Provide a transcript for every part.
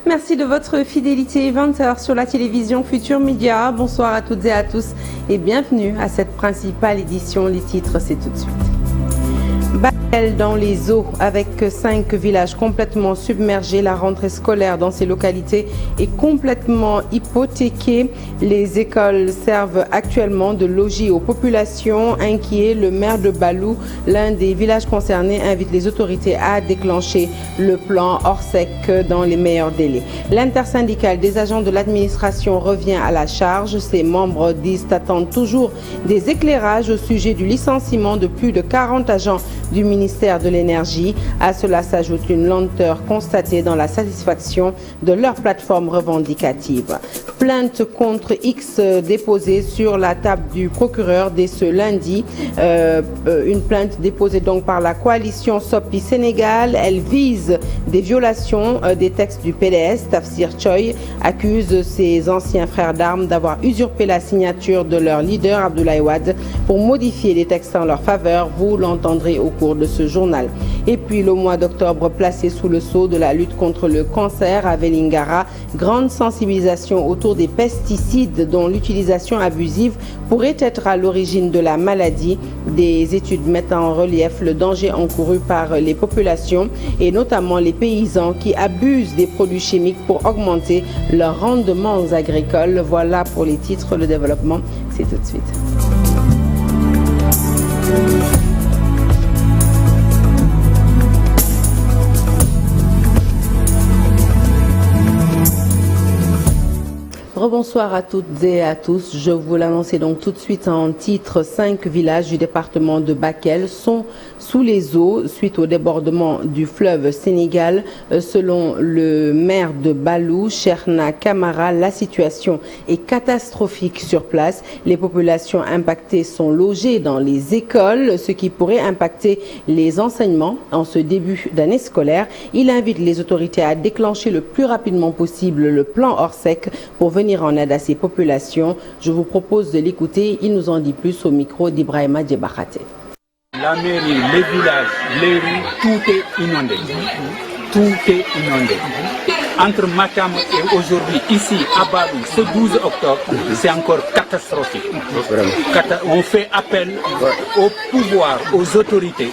Merci de votre fidélité. 20h sur la télévision Futur Média. Bonsoir à toutes et à tous et bienvenue à cette principale édition. Les titres, c'est tout de suite. Bakel dans les eaux avec 5 villages complètement submergés. La rentrée scolaire dans ces localités est complètement hypothéquée. Les écoles servent actuellement de logis aux populations inquiets. Le maire de Balou, l'un des villages concernés, invite les autorités à déclencher le plan Orsec dans les meilleurs délais. L'intersyndicale des agents de l'administration revient à la charge. Ses membres disent attendre toujours des éclairages au sujet du licenciement de plus de 40 agents du ministère de l'Énergie. À cela s'ajoute une lenteur constatée dans la satisfaction de leur plateforme revendicative. Plainte contre X déposée sur la table du procureur dès ce lundi. Une plainte déposée donc par la coalition Sopi Sénégal. Elle vise des violations des textes du PDS. Tafsir Choy accuse ses anciens frères d'armes d'avoir usurpé la signature de leur leader Abdoulaye Wade pour modifier les textes en leur faveur. Vous l'entendrez au cours de ce journal. Et puis le mois d'octobre placé sous le sceau de la lutte contre le cancer à Vélingara. Grande sensibilisation autour des pesticides dont l'utilisation abusive pourrait être à l'origine de la maladie. Des études mettent en relief le danger encouru par les populations et notamment les paysans qui abusent des produits chimiques pour augmenter leurs rendements agricoles. Voilà pour les titres. Le développement, c'est tout de suite. Rebonsoir à toutes et à tous. Je vous l'annonçais donc tout de suite en titre. 5 villages du département de Bakel sont sous les eaux suite au débordement du fleuve Sénégal. Selon le maire de Balou, Cherna Kamara, la situation est catastrophique sur place. Les populations impactées sont logées dans les écoles, ce qui pourrait impacter les enseignements en ce début d'année scolaire. Il invite les autorités à déclencher le plus rapidement possible le plan Orsec pour venir en aide à ces populations. Je vous propose de l'écouter. Il nous en dit plus au micro d'Ibrahima Djebakhate. La mairie, les villages, les rues, tout est inondé. Tout est inondé. Entre Matam et aujourd'hui, ici à Balou, ce 12 octobre, c'est encore catastrophique. On fait appel au pouvoir, aux autorités.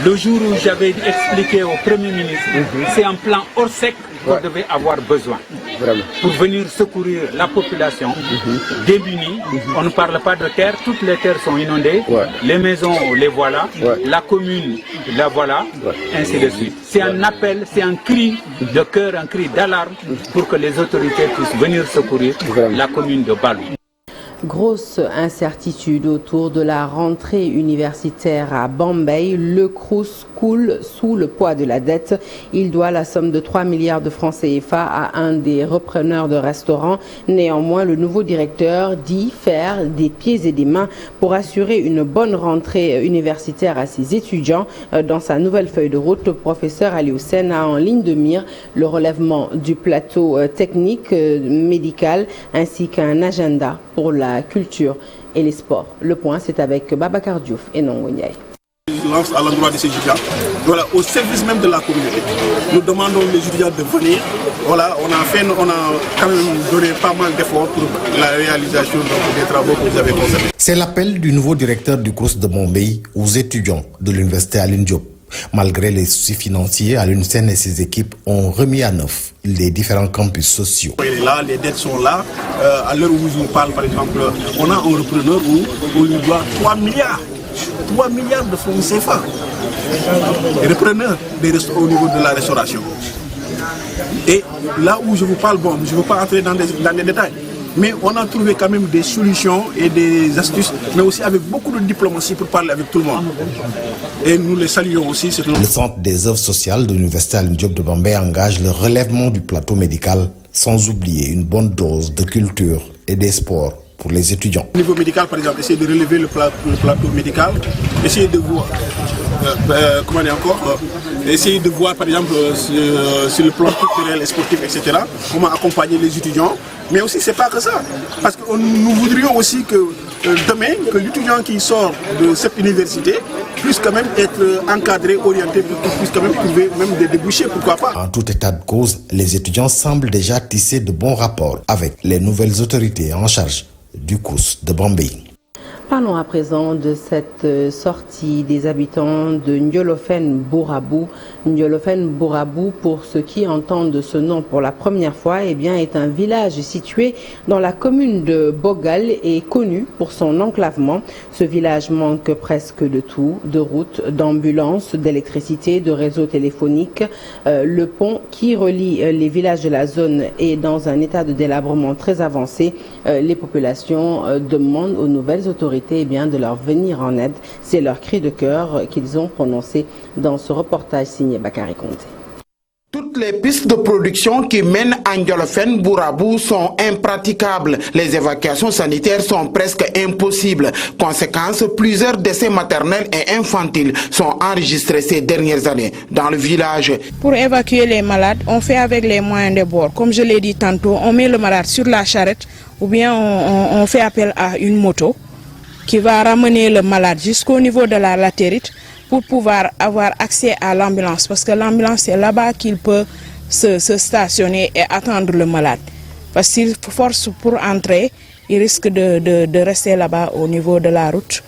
Le jour où j'avais expliqué au Premier ministre, c'est un plan Orsec qu'on devait avoir besoin pour venir secourir la population démunie. On ne parle pas de terre, toutes les terres sont inondées, les maisons, les voilà, la commune, la voilà, ainsi de suite. C'est un appel, c'est un cri de cœur, un cri d'alarme pour que les autorités puissent venir secourir la commune de Balou. Grosse incertitude autour de la rentrée universitaire à Bambey. Le Crous coule sous le poids de la dette. Il doit la somme de 3 milliards de francs CFA à un des repreneurs de restaurants. Néanmoins, le nouveau directeur dit faire des pieds et des mains pour assurer une bonne rentrée universitaire à ses étudiants. Dans sa nouvelle feuille de route, le professeur Aliou Sène a en ligne de mire le relèvement du plateau technique, médical, ainsi qu'un agenda pour la culture et les sports. Le point, c'est avec Babacar Diouf et Nongo Ndiaye. Je lance à l'endroit de ces étudiants, voilà, au service même de la communauté. Nous demandons aux étudiants de venir. Voilà, on a quand même donné pas mal d'efforts pour la réalisation des travaux que vous avez concernés. C'est l'appel du nouveau directeur du Crous de Bambey aux étudiants de l'université Alioune Diop. Malgré les soucis financiers, Alioune Sène et ses équipes ont remis à neuf les différents campus sociaux. Là, les dettes sont là. À l'heure où je vous parle, par exemple, on a un repreneur où on lui doit 3 milliards. 3 milliards de francs CFA. Repreneur au niveau de la restauration. Et là où je vous parle, bon, je ne veux pas entrer dans les détails. Mais on a trouvé quand même des solutions et des astuces, mais aussi avec beaucoup de diplomatie pour parler avec tout le monde. Et nous les saluons aussi. Le Centre des œuvres sociales de l'Université Alioune Diop de Bambey engage le relèvement du plateau médical, sans oublier une bonne dose de culture et des sports pour les étudiants. Au niveau médical, par exemple, essayer de relever le plateau médical, essayer de voir, essayer de voir, par exemple, sur le plan culturel et sportif, etc., comment accompagner les étudiants. Mais aussi, c'est pas que ça. Parce que nous voudrions aussi que demain que l'étudiant qui sort de cette université puisse quand même être encadré, orienté, pour qu'il puisse quand même trouver même des débouchés, pourquoi pas. En tout état de cause, les étudiants semblent déjà tisser de bons rapports avec les nouvelles autorités en charge du CROUS de Bambey. Parlons à présent de cette sortie des habitants de Ndiolofène-Bourabou. Ndiolofène-Bourabou, pour ceux qui entendent ce nom pour la première fois, est un village situé dans la commune de Bogal et connu pour son enclavement. Ce village manque presque de tout, de routes, d'ambulances, d'électricité, de réseaux téléphoniques. Le pont qui relie les villages de la zone est dans un état de délabrement très avancé. Les populations demandent aux nouvelles autorités de leur venir en aide. C'est leur cri de cœur qu'ils ont prononcé dans ce reportage signé Bakary Konté. Toutes les pistes de production qui mènent à Ndiolofène-Bourabou sont impraticables. Les évacuations sanitaires sont presque impossibles. Conséquence, plusieurs décès maternels et infantiles sont enregistrés ces dernières années dans le village. Pour évacuer les malades, on fait avec les moyens de bord. Comme je l'ai dit tantôt, on met le malade sur la charrette ou bien on fait appel à une moto qui va ramener le malade jusqu'au niveau de la latérite pour pouvoir avoir accès à l'ambulance. Parce que l'ambulance, c'est là-bas qu'il peut se stationner et attendre le malade. Parce qu'il force pour entrer, il risque de rester là-bas au niveau de la route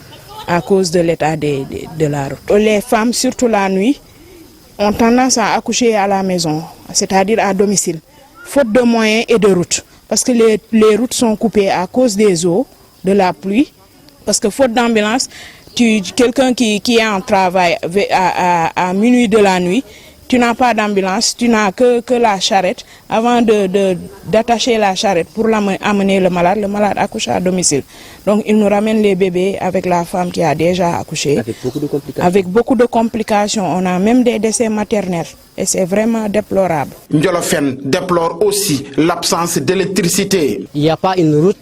à cause de l'état de la route. Les femmes, surtout la nuit, ont tendance à accoucher à la maison, c'est-à-dire à domicile, faute de moyens et de routes. Parce que les routes sont coupées à cause des eaux, de la pluie. Parce que faute d'ambulance, quelqu'un qui est en travail à minuit de la nuit, tu n'as pas d'ambulance, tu n'as que la charrette. Avant d'attacher la charrette pour amener le malade accouche à domicile. Donc il nous ramène les bébés avec la femme qui a déjà accouché. Avec beaucoup de complications. On a même des décès maternels. Et c'est vraiment déplorable. Ndiolofène déplore aussi l'absence d'électricité. Il n'y a pas une route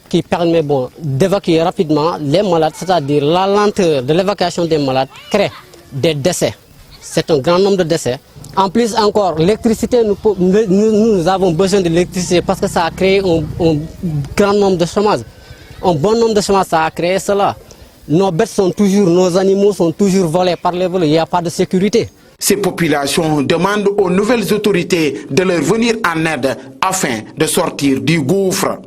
qui permet d'évacuer rapidement les malades, c'est-à-dire la lenteur de l'évacuation des malades crée des décès. C'est un grand nombre de décès. En plus encore, l'électricité, nous avons besoin de l'électricité parce que ça a créé un grand nombre de chômage. Un bon nombre de chômage, ça a créé cela. Nos bêtes sont toujours, nos animaux sont toujours volés par les voleurs, il n'y a pas de sécurité. Ces populations demandent aux nouvelles autorités de leur venir en aide afin de sortir du gouffre.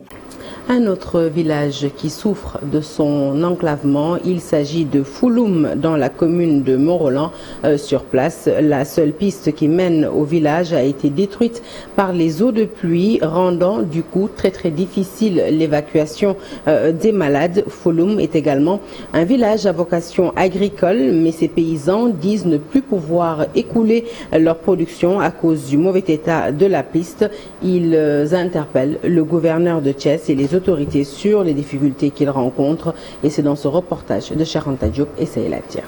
Un autre village qui souffre de son enclavement, il s'agit de Fouloum dans la commune de Mont-Roland. Sur place, la seule piste qui mène au village a été détruite par les eaux de pluie, rendant du coup très difficile l'évacuation des malades. Fouloum est également un village à vocation agricole, mais ces paysans disent ne plus pouvoir écouler leur production à cause du mauvais état de la piste. Ils interpellent le gouverneur de Thiès et les autorités sur les difficultés qu'ils rencontrent, et c'est dans ce reportage de Charanta Diop et Saïla Tia.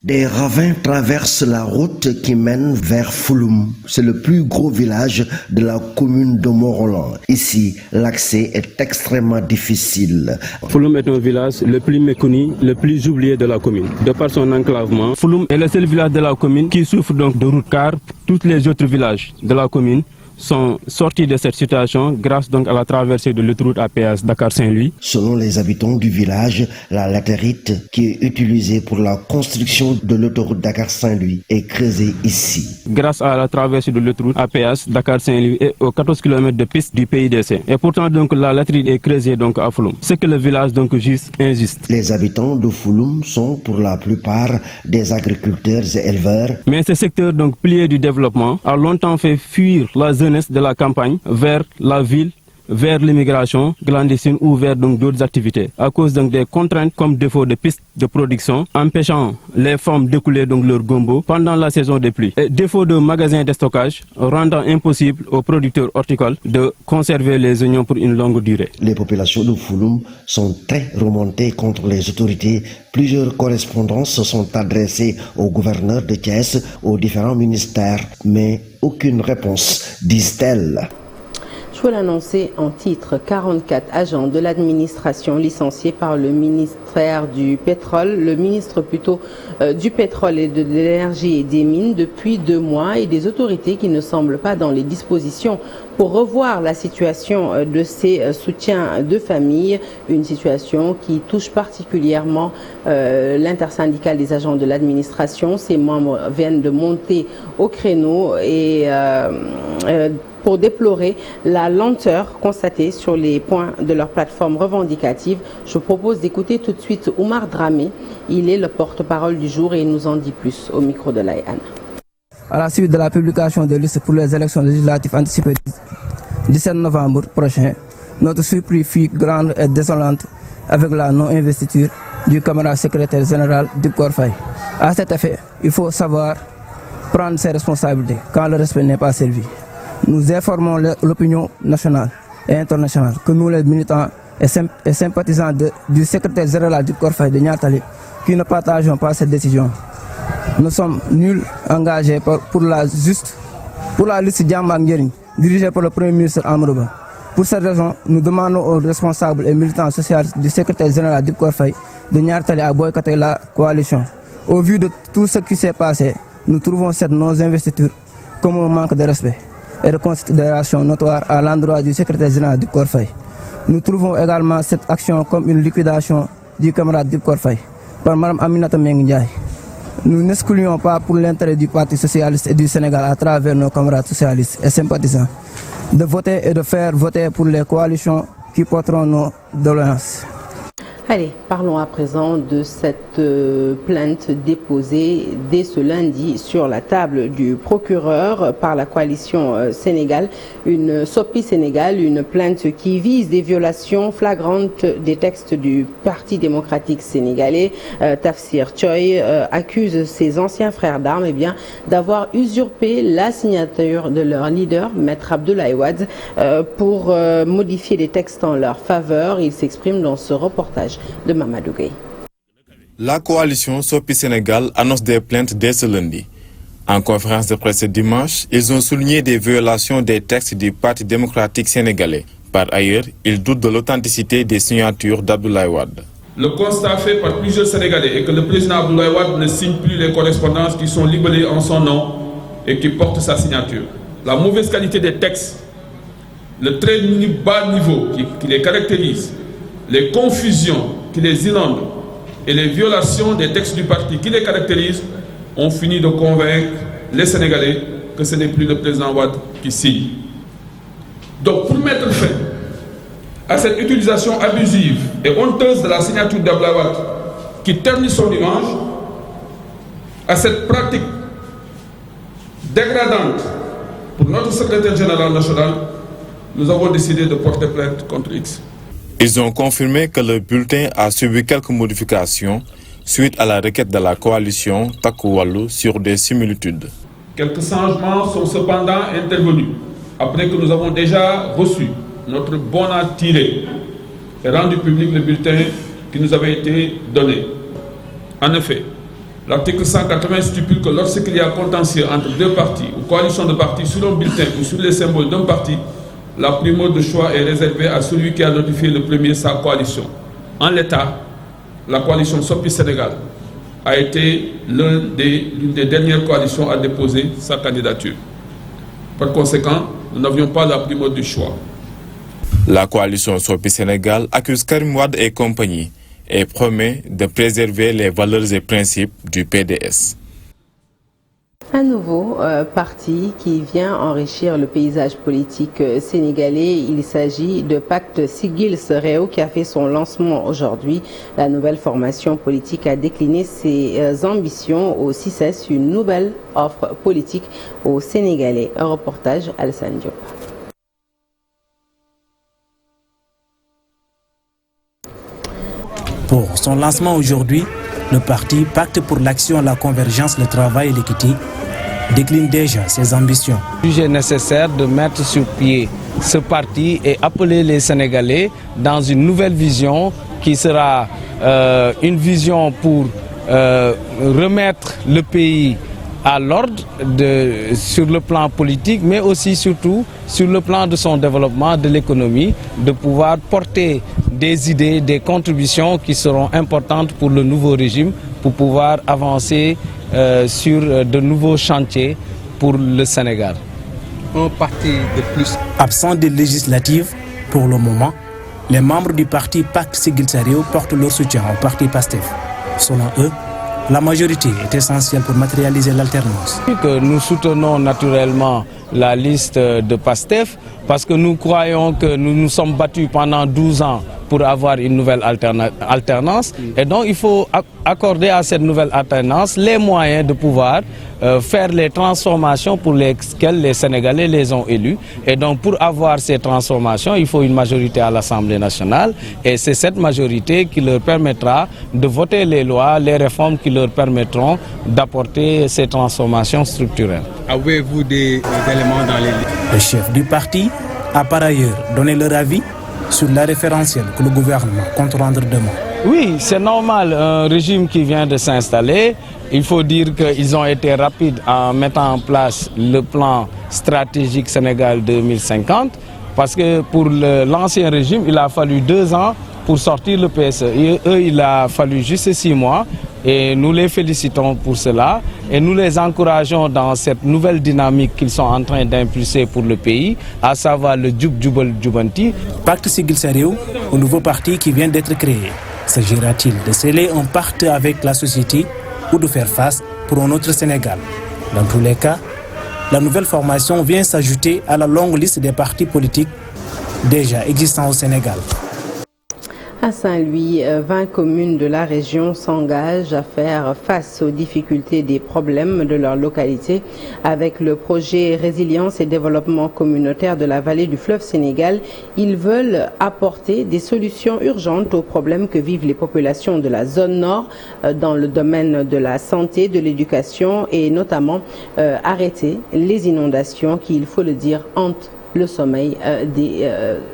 Des ravins traversent la route qui mène vers Fouloum. C'est le plus gros village de la commune de Mont-Roland. Ici, l'accès est extrêmement difficile. Fouloum est un village le plus méconnu, le plus oublié de la commune. De par son enclavement, Fouloum est le seul village de la commune qui souffre donc de route, car tous les autres villages de la commune sont sortis de cette situation grâce donc à la traversée de l'autoroute à péage Dakar-Saint-Louis. Selon les habitants du village, la latérite qui est utilisée pour la construction de l'autoroute Dakar-Saint-Louis est creusée ici. Grâce à la traversée de l'autoroute à péage Dakar-Saint-Louis et aux 14 km de piste du PIDC. Et pourtant donc la latérite est creusée donc à Fouloum. C'est que le village donc juge injuste. Les habitants de Fouloum sont pour la plupart des agriculteurs et éleveurs. Mais ce secteur donc plié du développement a longtemps fait fuir la jeunesse de la campagne vers la ville, vers l'immigration clandestine ou vers d'autres activités, à cause donc des contraintes comme défaut de pistes de production, empêchant les femmes d'écouler donc leur gombo pendant la saison des pluies, et défaut de magasins de stockage, rendant impossible aux producteurs horticoles de conserver les oignons pour une longue durée. Les populations de Fouloum sont très remontées contre les autorités. Plusieurs correspondances se sont adressées au gouverneur de Thiès, aux différents ministères, mais aucune réponse, disent-elles. Je vous l'annoncer en titre, 44 agents de l'administration licenciés par le ministère du pétrole, le ministre plutôt du pétrole et de l'énergie et des mines depuis 2 mois, et des autorités qui ne semblent pas dans les dispositions pour revoir la situation de ces soutiens de famille, une situation qui touche particulièrement l'intersyndicale des agents de l'administration. Ses membres viennent de monter au créneau et pour déplorer la lenteur constatée sur les points de leur plateforme revendicative. Je vous propose d'écouter tout de suite Oumar Dramé. Il est le porte-parole du jour et il nous en dit plus au micro de Laïane. À la suite de la publication des listes pour les élections législatives anticipées du 17 novembre prochain, notre surprise fut grande et désolante avec la non-investiture du camarade secrétaire général du Dib Kor Faye. À cet effet, il faut savoir prendre ses responsabilités quand le respect n'est pas servi. Nous informons l'opinion nationale et internationale que nous, les militants et sympathisants du secrétaire général du Dib Kor Faye de Niartali, qui ne partageons pas cette décision. Nous sommes nuls engagés pour la liste Jàmm Njariñ dirigée par le Premier ministre Amadou Ba. Pour cette raison, nous demandons aux responsables et militants socialistes du secrétaire général du Dib Kor Faye de Niartali à boycotter la coalition. Au vu de tout ce qui s'est passé, nous trouvons cette non-investiture comme un manque de respect et de considération notoire à l'endroit du secrétaire général du Dib Kor Faye. Nous trouvons également cette action comme une liquidation du camarade Dib Kor Faye par Mme Aminata Mbengue Ndiaye. Nous n'excluons pas pour l'intérêt du Parti socialiste et du Sénégal à travers nos camarades socialistes et sympathisants de voter et de faire voter pour les coalitions qui porteront nos doléances. Allez, parlons à présent de cette plainte déposée dès ce lundi sur la table du procureur par la coalition Sénégal, une Sopi Sénégal, une plainte qui vise des violations flagrantes des textes du Parti démocratique sénégalais. Tafsir Choy accuse ses anciens frères d'armes d'avoir usurpé la signature de leur leader, Maître Abdoulaye Wade, pour modifier les textes en leur faveur. Il s'exprime dans ce reportage de Mamadou Gueye. La coalition Sopi Sénégal annonce des plaintes dès ce lundi. En conférence de presse dimanche, ils ont souligné des violations des textes du Parti démocratique sénégalais. Par ailleurs, ils doutent de l'authenticité des signatures d'Abdoulaye Wade. Le constat fait par plusieurs Sénégalais est que le président Abdoulaye Wade ne signe plus les correspondances qui sont libellées en son nom et qui portent sa signature. La mauvaise qualité des textes, le très bas niveau qui les caractérise, les confusions qui les inondent et les violations des textes du parti qui les caractérisent ont fini de convaincre les Sénégalais que ce n'est plus le président Wade qui signe. Donc pour mettre fin à cette utilisation abusive et honteuse de la signature d'Abdoulaye Wade qui ternit son image, à cette pratique dégradante pour notre secrétaire général national, nous avons décidé de porter plainte contre X. Ils ont confirmé que le bulletin a subi quelques modifications suite à la requête de la coalition Takku Wallu sur des similitudes. Quelques changements sont cependant intervenus après que nous avons déjà reçu notre bon à tirer et rendu public le bulletin qui nous avait été donné. En effet, l'article 180 stipule que lorsqu'il y a contentieux entre deux partis ou coalitions de partis sur un bulletin ou sur les symboles d'un parti, la primeur de choix est réservée à celui qui a notifié le premier sa coalition. En l'état, la coalition Sopi Sénégal a été l'une des dernières coalitions à déposer sa candidature. Par conséquent, nous n'avions pas la primeur du choix. La coalition Sopi Sénégal accuse Karim Wade et compagnie et promet de préserver les valeurs et principes du PDS. Un nouveau parti qui vient enrichir le paysage politique sénégalais. Il s'agit de Pacte Siggil Sa Réew qui a fait son lancement aujourd'hui. La nouvelle formation politique a décliné ses ambitions au CICES, une nouvelle offre politique aux Sénégalais. Un reportage Alassane Diop. Pour son lancement aujourd'hui, le parti Pacte pour l'action, la convergence, le travail et l'équité décline déjà ses ambitions. Jugé nécessaire de mettre sur pied ce parti et appeler les Sénégalais dans une nouvelle vision qui sera une vision pour remettre le pays à l'ordre sur le plan politique, mais aussi surtout sur le plan de son développement, de l'économie, de pouvoir porter des idées, des contributions qui seront importantes pour le nouveau régime, pour pouvoir avancer sur de nouveaux chantiers pour le Sénégal. Un parti de plus. Absent des législatives, pour le moment, les membres du parti Pacte Siggil Sa Réew portent leur soutien au parti PASTEF. Selon eux, la majorité est essentielle pour matérialiser l'alternance. Nous soutenons naturellement la liste de PASTEF parce que nous croyons que nous nous sommes battus pendant 12 ans pour avoir une nouvelle alternance. Et donc il faut accorder à cette nouvelle alternance les moyens de pouvoir faire les transformations pour lesquelles les Sénégalais les ont élus. Et donc pour avoir ces transformations, il faut une majorité à l'Assemblée nationale. Et c'est cette majorité qui leur permettra de voter les lois, les réformes qui leur permettront d'apporter ces transformations structurelles. Avez-vous des éléments dans les listes? Le chef du parti a par ailleurs donné leur avis sur la référentielle que le gouvernement compte rendre demain. Oui, c'est normal, un régime qui vient de s'installer. Il faut dire qu'ils ont été rapides en mettant en place le plan stratégique Sénégal 2050 parce que pour l'ancien régime, il a fallu 2 ans pour sortir le PSE. Et eux, il a fallu juste 6 mois et nous les félicitons pour cela et nous les encourageons dans cette nouvelle dynamique qu'ils sont en train d'impulser pour le pays, à savoir le Djub Djubal Djubanti. Pacte Siggil Sa Réew, un nouveau parti qui vient d'être créé. S'agira-t-il de sceller un pacte avec la société ou de faire face pour un autre Sénégal? Dans tous les cas, la nouvelle formation vient s'ajouter à la longue liste des partis politiques déjà existants au Sénégal. À Saint-Louis, 20 communes de la région s'engagent à faire face aux difficultés et des problèmes de leur localité avec le projet Résilience et Développement communautaire de la vallée du fleuve Sénégal. Ils veulent apporter des solutions urgentes aux problèmes que vivent les populations de la zone nord dans le domaine de la santé, de l'éducation et notamment arrêter les inondations qui, il faut le dire, hantent le sommeil des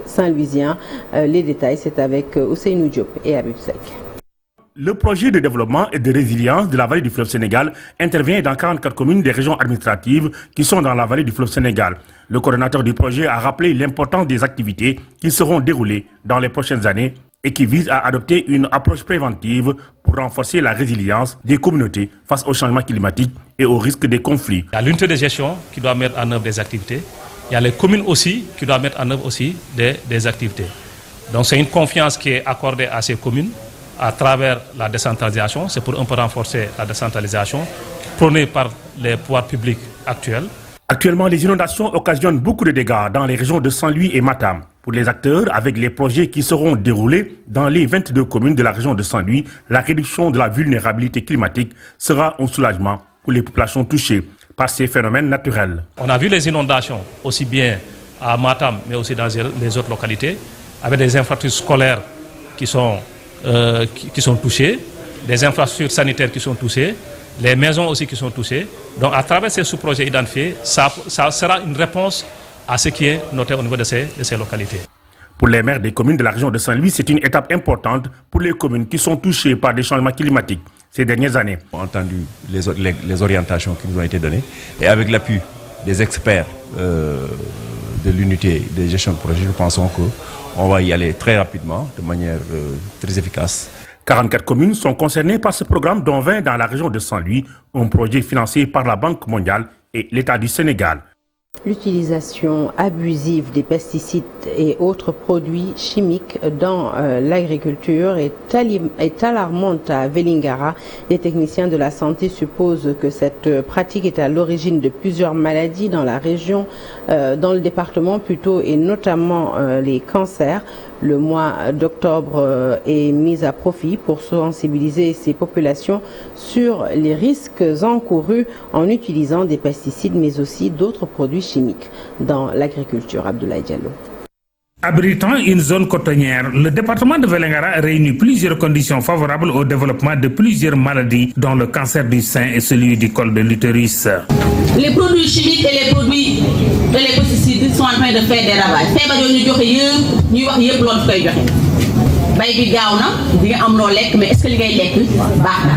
Saint-Louisiens. Les détails, c'est avec Ousseynou Diop et Abib Sek. Le projet de développement et de résilience de la vallée du fleuve Sénégal intervient dans 44 communes des régions administratives qui sont dans la vallée du fleuve Sénégal. Le coordonnateur du projet a rappelé l'importance des activités qui seront déroulées dans les prochaines années et qui visent à adopter une approche préventive pour renforcer la résilience des communautés face au changement climatique et au risque des conflits. Il y a l'unité de gestion qui doit mettre en œuvre des activités. Il y a les communes aussi qui doivent mettre en œuvre aussi des activités. Donc c'est une confiance qui est accordée à ces communes à travers la décentralisation. C'est pour un peu renforcer la décentralisation prônée par les pouvoirs publics actuels. Actuellement, les inondations occasionnent beaucoup de dégâts dans les régions de Saint-Louis et Matam. Pour les acteurs, avec les projets qui seront déroulés dans les 22 communes de la région de Saint-Louis, la réduction de la vulnérabilité climatique sera un soulagement pour les populations touchées par ces phénomènes naturels. On a vu les inondations aussi bien à Matam, mais aussi dans les autres localités, avec des infrastructures scolaires qui sont touchées, des infrastructures sanitaires qui sont touchées, les maisons aussi qui sont touchées. Donc à travers ces sous-projets identifiés, ça sera une réponse à ce qui est noté au niveau de ces localités. Pour les maires des communes de la région de Saint-Louis, c'est une étape importante pour les communes qui sont touchées par des changements climatiques ces dernières années. On a entendu les orientations qui nous ont été données et avec l'appui des experts de l'unité de gestion de projet, nous pensons qu'on va y aller très rapidement, de manière très efficace. 44 communes sont concernées par ce programme, dont 20 dans la région de Saint-Louis, un projet financé par la Banque mondiale et l'État du Sénégal. L'utilisation abusive des pesticides et autres produits chimiques dans l'agriculture est alarmante à Vélingara. Les techniciens de la santé supposent que cette pratique est à l'origine de plusieurs maladies dans la région, dans le département plutôt, et notamment les cancers. Le mois d'octobre est mis à profit pour sensibiliser ces populations sur les risques encourus en utilisant des pesticides mais aussi d'autres produits chimiques dans l'agriculture. Abdoulaye Diallo. Abritant une zone cotonnière, le département de Vélingara réunit plusieurs conditions favorables au développement de plusieurs maladies, dont le cancer du sein et celui du col de l'utérus. Les produits chimiques et les produits et les pesticides sont en train de faire des ravages. mais est-ce que li ngay lekk baax na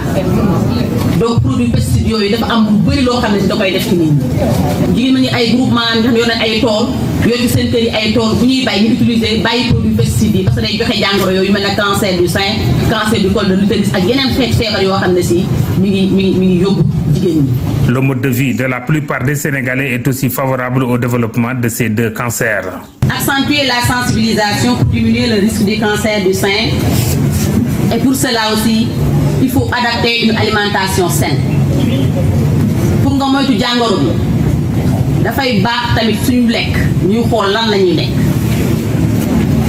donc produit pesticide yooyu dafa am lu bëri loo xam ne si da koy def ci nit ñi jigéen ñi ay groupement nga xam ne yor nañ ay tool yor ci seen kër yi ay tool bu ñuy bàyyi ñu utiliser bàyyi produit pesticide yi parce que day joxe jàngoro yooyu mel na cancer du sein cancer du col de l'utérus ak yeneen xeet feebar yoo xam ne si mi ngi yóbbu jigéen ñi. Le mode de vie de la plupart des Sénégalais est aussi favorable au développement de ces deux cancers. Accentuer la sensibilisation pour diminuer le risque du cancer du sein. Et pour cela aussi, il faut adapter une alimentation saine. Pour nga moytu jàngoro bi dafay baax tamit suñu lekk ñuy xool lan la ñuy lekk.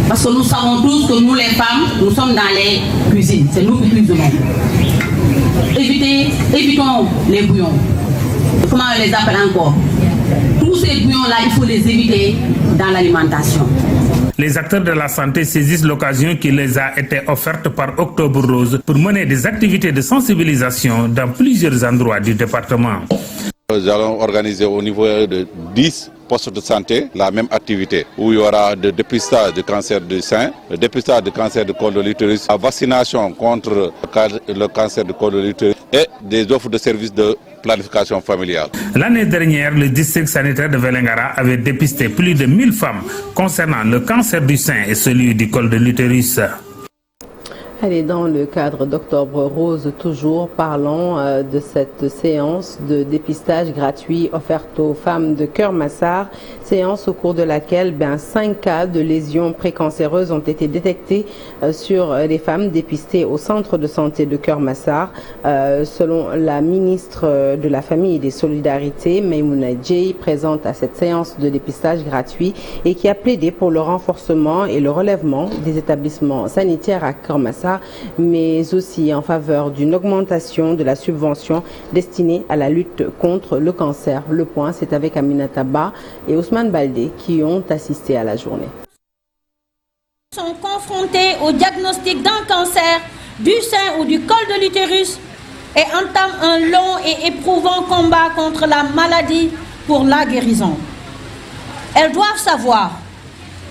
Parce que nous savons tous que nous les femmes, nous sommes dans les cuisines. C'est nous qui cuisinons. Évitons les bouillons. Comment on les appelle encore? Tous ces bouillons-là, il faut les éviter dans l'alimentation. Les acteurs de la santé saisissent l'occasion qui les a été offerte par Octobre Rose pour mener des activités de sensibilisation dans plusieurs endroits du département. Nous allons organiser au niveau de 10 postes de santé la même activité où il y aura le dépistage de cancer du sein, le dépistage de cancer du col de l'utérus, la vaccination contre le cancer du col de l'utérus et des offres de services de planification familiale. L'année dernière, le district sanitaire de Vélingara avait dépisté plus de 1000 femmes concernant le cancer du sein et celui du col de l'utérus. Allez, dans le cadre d'Octobre Rose, toujours parlons de cette séance de dépistage gratuit offerte aux femmes de Keur-Massar. Séance au cours de laquelle 5 cas de lésions précancéreuses ont été détectés sur les femmes dépistées au centre de santé de Keur-Massar. Selon la ministre de la Famille et des Solidarités, Maïmouna Dièye, présente à cette séance de dépistage gratuit et qui a plaidé pour le renforcement et le relèvement des établissements sanitaires à Keur-Massar, mais aussi en faveur d'une augmentation de la subvention destinée à la lutte contre le cancer. Le point, c'est avec Aminata Ba et Ousmane Baldé qui ont assisté à la journée. Sont confrontés au diagnostic d'un cancer du sein ou du col de l'utérus et entament un long et éprouvant combat contre la maladie pour la guérison. Elles doivent savoir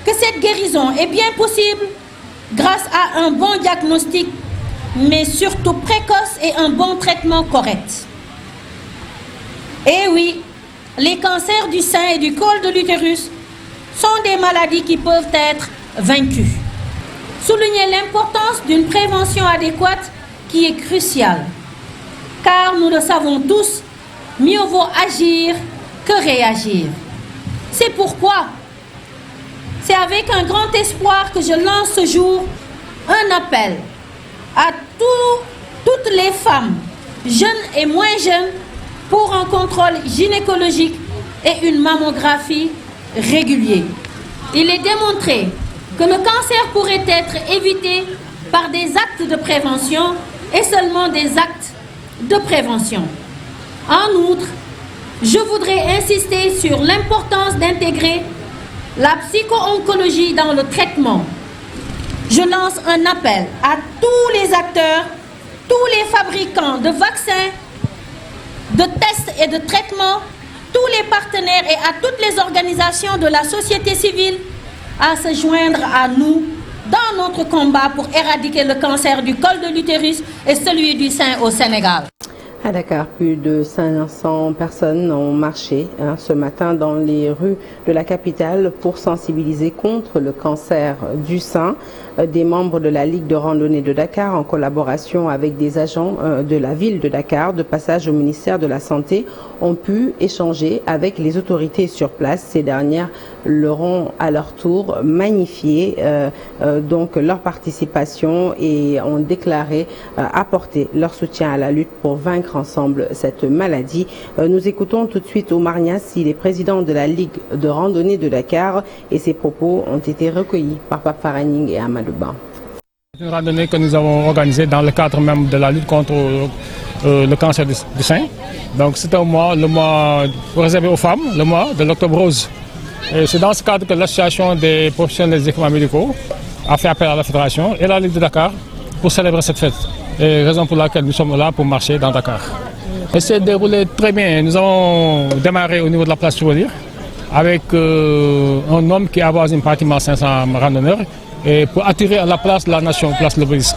que cette guérison est bien possible grâce à un bon diagnostic, mais surtout précoce et un bon traitement correct. Et oui, les cancers du sein et du col de l'utérus sont des maladies qui peuvent être vaincues. Soulignez l'importance d'une prévention adéquate qui est cruciale, car nous le savons tous, mieux vaut agir que réagir. C'est pourquoi c'est avec un grand espoir que je lance ce jour un appel à toutes les femmes, jeunes et moins jeunes, pour un contrôle gynécologique et une mammographie régulier. Il est démontré que le cancer pourrait être évité par des actes de prévention et seulement des actes de prévention. En outre, je voudrais insister sur l'importance d'intégrer la psycho-oncologie dans le traitement. Je lance un appel à tous les acteurs, tous les fabricants de vaccins, de tests et de traitements, tous les partenaires et à toutes les organisations de la société civile à se joindre à nous dans notre combat pour éradiquer le cancer du col de l'utérus et celui du sein au Sénégal. À Dakar, plus de 500 personnes ont marché ce matin dans les rues de la capitale pour sensibiliser contre le cancer du sein. Des membres de la Ligue de randonnée de Dakar, en collaboration avec des agents de la ville de Dakar, de passage au ministère de la Santé, ont pu échanger avec les autorités sur place. Ces dernières leur ont à leur tour magnifié donc leur participation et ont déclaré apporter leur soutien à la lutte pour vaincre ensemble cette maladie. Nous écoutons tout de suite Omar Niass, il est président de la Ligue de randonnée de Dakar et ses propos ont été recueillis par Pape Faraning et Amadou Ba. C'est une randonnée que nous avons organisée dans le cadre même de la lutte contre le cancer du sein. Donc c'est le mois réservé aux femmes, le mois de l'Octobre Rose. Et c'est dans ce cadre que l'association des professionnels des équipements médicaux a fait appel à la fédération et la Ligue de Dakar pour célébrer cette fête. Et raison pour laquelle nous sommes là pour marcher dans Dakar. Et c'est déroulé très bien. Nous avons démarré au niveau de la place Souvenir avec un homme qui avoisine pratiquement 500 randonneurs et pour attirer à la place de la nation, place l'Obélisque.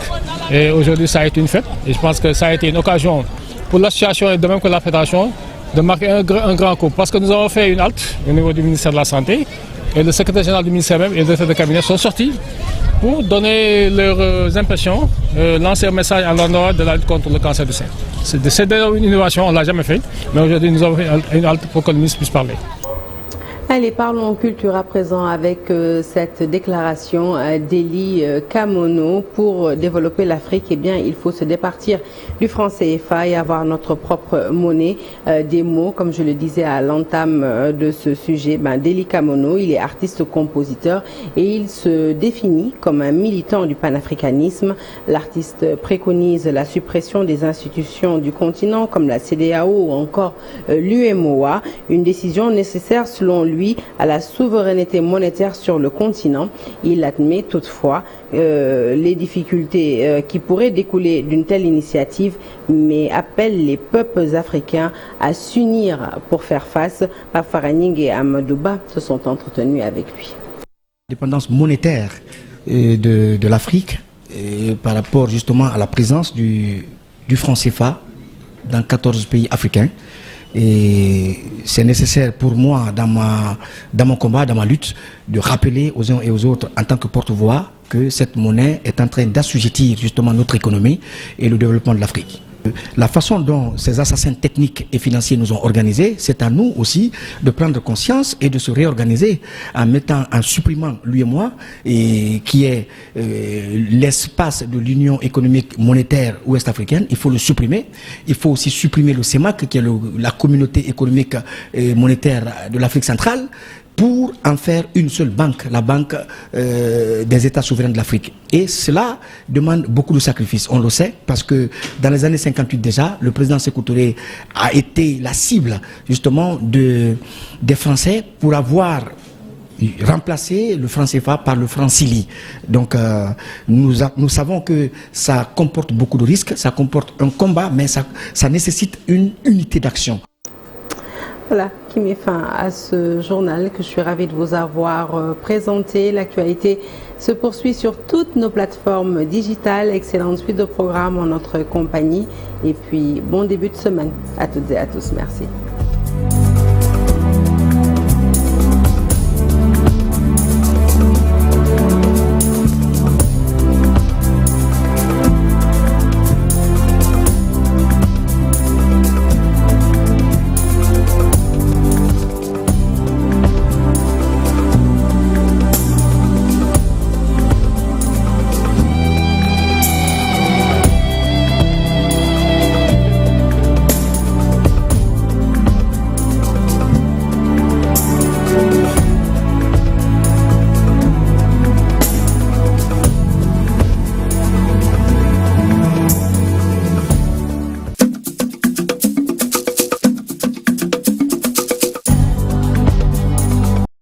Et aujourd'hui ça a été une fête et je pense que ça a été une occasion pour l'association et de même que la fédération de marquer un grand coup. Parce que nous avons fait une halte au niveau du ministère de la Santé et le secrétaire général du ministère même et le directeur de cabinet sont sortis pour donner leurs impressions, lancer un message à l'endroit de la lutte contre le cancer du sein. C'est une innovation, on ne l'a jamais fait, mais aujourd'hui nous avons fait une halte pour que le ministre puisse parler. Allez, parlons culture à présent avec cette déclaration d'Eli Kamono. Pour développer l'Afrique, eh bien, il faut se départir du franc CFA et avoir notre propre monnaie. Des mots, comme je le disais à l'entame de ce sujet, d'Eli Kamono, il est artiste-compositeur et il se définit comme un militant du panafricanisme. L'artiste préconise la suppression des institutions du continent comme la CEDEAO ou encore l'UMOA, une décision nécessaire selon lui à la souveraineté monétaire sur le continent. Il admet toutefois les difficultés qui pourraient découler d'une telle initiative, mais appelle les peuples africains à s'unir pour faire face. Pafaraning et Amadouba se sont entretenus avec lui. Dépendance monétaire de l'Afrique par rapport justement à la présence du franc CFA dans 14 pays africains. Et c'est nécessaire pour moi dans mon combat, dans ma lutte, de rappeler aux uns et aux autres en tant que porte-voix que cette monnaie est en train d'assujettir justement notre économie et le développement de l'Afrique. La façon dont ces assassins techniques et financiers nous ont organisés, c'est à nous aussi de prendre conscience et de se réorganiser en supprimant l'UEMOA, qui est l'espace de l'Union économique monétaire ouest-africaine. Il faut le supprimer. Il faut aussi supprimer le CEMAC, qui est la communauté économique et monétaire de l'Afrique centrale, pour en faire une seule banque, la banque des États souverains de l'Afrique. Et cela demande beaucoup de sacrifices, on le sait, parce que dans les années 58 déjà, le président Sékou Touré a été la cible justement des Français pour avoir remplacé le franc CFA par le franc Sili. Donc nous savons que ça comporte beaucoup de risques, ça comporte un combat, mais ça nécessite une unité d'action. Voilà qui met fin à ce journal que je suis ravie de vous avoir présenté. L'actualité se poursuit sur toutes nos plateformes digitales. Excellente suite de programme en notre compagnie. Et puis, bon début de semaine à toutes et à tous. Merci.